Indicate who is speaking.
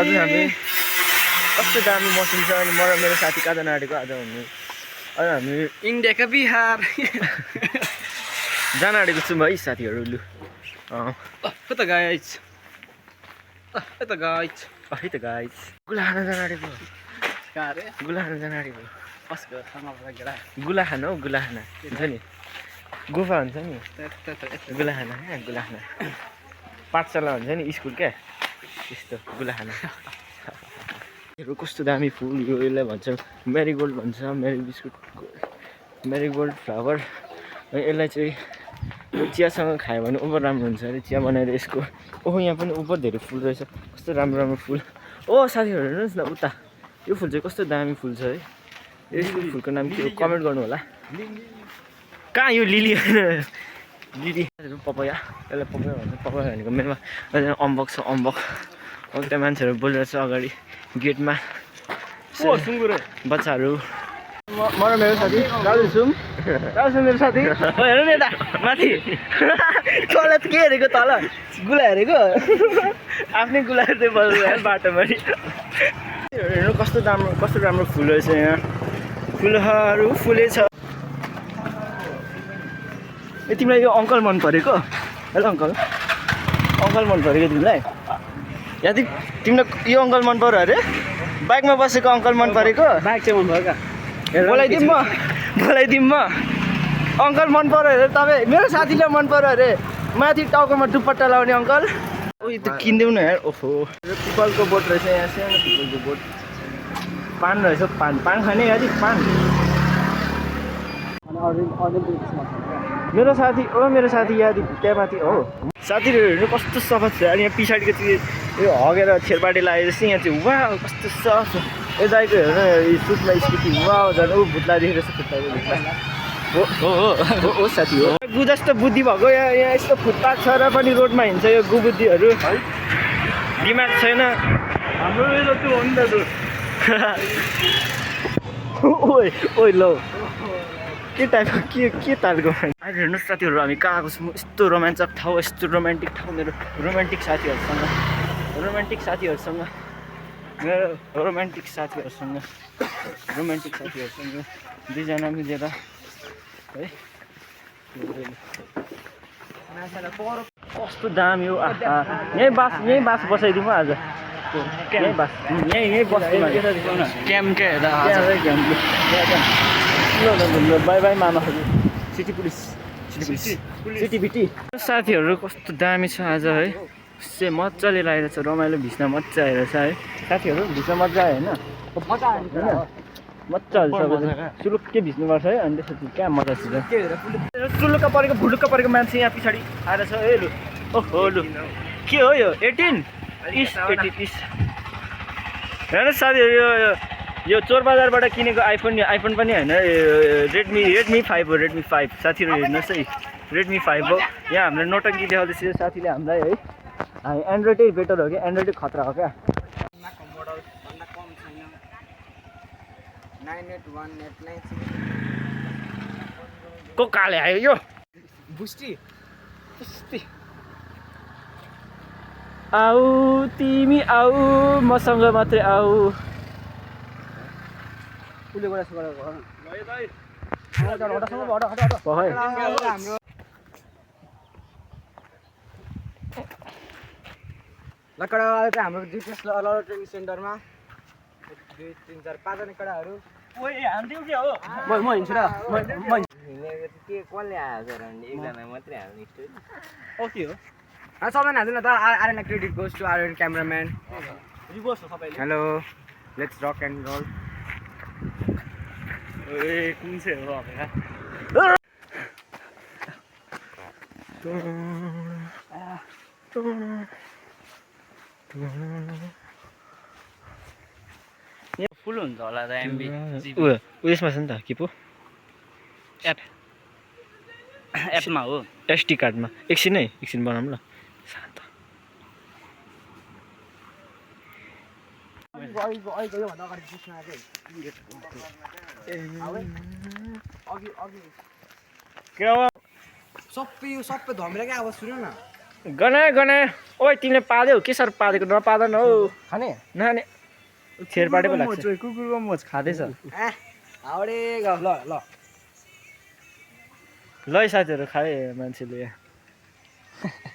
Speaker 1: आज हामी कस्तो दामी मौसम छ अनि म र मेरो साथी कहाँ जान आँटेको आज हामी
Speaker 2: इन्डियाका बिहार
Speaker 1: जान आँटेको छौँ है साथीहरू लु
Speaker 2: कता गाइज कता गाइज
Speaker 1: है त गाइस गुला खान जान आँटेको
Speaker 2: कहाँ रे
Speaker 1: गुला खान जान आँटेको
Speaker 2: कसको खाना गेडा
Speaker 1: गुला खान हौ गुला खाना हुन्छ नि गुफा हुन्छ नि गुला खाना गुला खाना पाठशाला हुन्छ नि स्कुल क्या त्यस्तो गुला खाना कस्तो दामी फुल यो यसलाई भन्छ मेरीगोल्ड भन्छ मेरी बिस्कुट मेरीगोल्ड फ्लावर यसलाई चाहिँ यो चियासँग खायो भने उप राम्रो हुन्छ अरे चिया बनाएर यसको ओहो यहाँ पनि उप धेरै फुल रहेछ कस्तो राम्रो राम्रो फुल ओ साथीहरू हेर्नुहोस् न उता यो फुल चाहिँ कस्तो दामी फुल छ है यसको फुलको नाम के हो कमेन्ट गर्नु होला कहाँ यो लिली लिली पपया यसलाई पपया भन्छ पपया भनेको मेरोमा अम्बक छ अम्बक त्यहाँ मान्छेहरू बोलिरहेको छ अगाडि गेटमा
Speaker 2: सुँगुर
Speaker 1: बच्चाहरू म र मेरो साथी जाँदैछौँ मेरो साथी हेर्नु नि यता माथि तल के हेरेको तल गुला हेरेको आफ्नै गुला हेर्दै बस्नु बाटोमा हेर्नु कस्तो राम्रो फुल रहेछ यहाँ फुलहरू फुलेछ ए तिमीलाई यो अङ्कल मन परेको हेलो अङ्कल मन परेको तिमीलाई या तिमीलाई यो अङ्कल मन पर्यो अरे बाइकमा बसेको अङ्कल मन परेको
Speaker 2: बाइक चाहिँ मन भयो
Speaker 1: बोलाइदिउँ म अङ्कल मन पर्यो अरे तपाईँ मेरो साथीलाई मन पर्यो अरे माथि टाउकोमा दुपट्टा लाउने अङ्कल उयो त किनिदेऊ न यार ओहो पिपलको बोट रहेछ यहाँ सानो पिपलको बोट पान रहेछ पान खाने यार पान मेरो साथी यहाँ त्यहाँ माथि हो साथीहरू हेर्नु कस्तो सफा छ अनि यहाँ पछाडिको चाहिँ यो हगेर छेरपाटी लागेको जस्तो यहाँ चाहिँ वा कस्तो सफा छ यो दाइको हेर्नु सुटमा स्कुटी वा झन् ऊ भुत्ला देखेर खुट्टाको भुत्ला हो साथी हो गु जस्तो बुद्धि भएको यहाँ यस्तो फुटपाथ छ र पनि रोडमा हिँड्छ यो गुबुद्धिहरू दिमाग छैन
Speaker 2: हाम्रो जस्तो हो नि त
Speaker 1: ओइ लौ के टाइपको के तालको अहिले हेर्नुहोस् साथीहरू हामी कहाँ आएको छौँ यस्तो रोमाञ्चक ठाउँ यस्तो रोमान्टिक ठाउँ मेरो रोमान्टिक साथीहरूसँग दुईजना मिलेर है कस्तो दामी हो यहीँ बास बसाइदिउँ आज यहीँ बस्नु
Speaker 2: क्याम्प क्या
Speaker 1: ल बाई बाई मामाहरू सिटी बिटी साथीहरू कस्तो दामी छ आज है से मजाले लागेको छ रमाइलो भिस्न मजा आएर छ है साथीहरू भिस्न मजा आयो होइन मजा हाल्छ सुलुक्कै भिज्नुपर्छ है अनि त्यसपछि क्या मजा छ सुलुक्क परेको भुलुक्क परेको मान्छे यहाँ पछाडि आएर छ है लु ओहो लु के हो यो 18 हेर्नुहोस् साथीहरू यो चोर बजारबाट किनेको आइफोन पनि होइन रेडमी 5 हो रेडमी 5 साथीहरू हेर्नुहोस् है रेडमी 5 हो यहाँ हामीलाई नोटङ्की देखाउँदैछ साथीले हामीलाई है एन्ड्रोइडै बेटर हो क्या एन्ड्रोइडै खतरा हो क्या को काले आयो यो
Speaker 2: बुस्टी
Speaker 1: आऊ तिमी आऊ मसँग मात्रै आऊ
Speaker 2: लकडा हाम्रो डिटेल्स ट्रेनिङ सेन्टरमा 2 3 4 5 जना कडाहरू म हिँड्छु र
Speaker 3: के कसले आएको छ एकजना मात्रै हाल्ने स्टोरी
Speaker 2: ओके हो सबैजना हाल्दैन त Aryan credit goes to Aryan cameraman reverse हो सबैले hello let's rock and roll ए कुन चाहिँ हो
Speaker 3: फुल हुन्छ होला त एमबी
Speaker 1: उयसमा छ नि त के पो
Speaker 3: एपमा हो
Speaker 1: एसडी कार्डमा एकछिन बनाऊँ ल शान्त
Speaker 2: सबै धमिरा क्या अब सुन न
Speaker 1: गना गना ओइ तिमीले पाल्यौ के साह्रो पालेको नपाल न हौ
Speaker 2: खाने
Speaker 1: नखाने छेरपाटे पो लाग्छ
Speaker 2: कुकुरको मोच खाँदैछ हाउडे ल ल
Speaker 1: ल है साथीहरू खाए मान्छेले यहाँ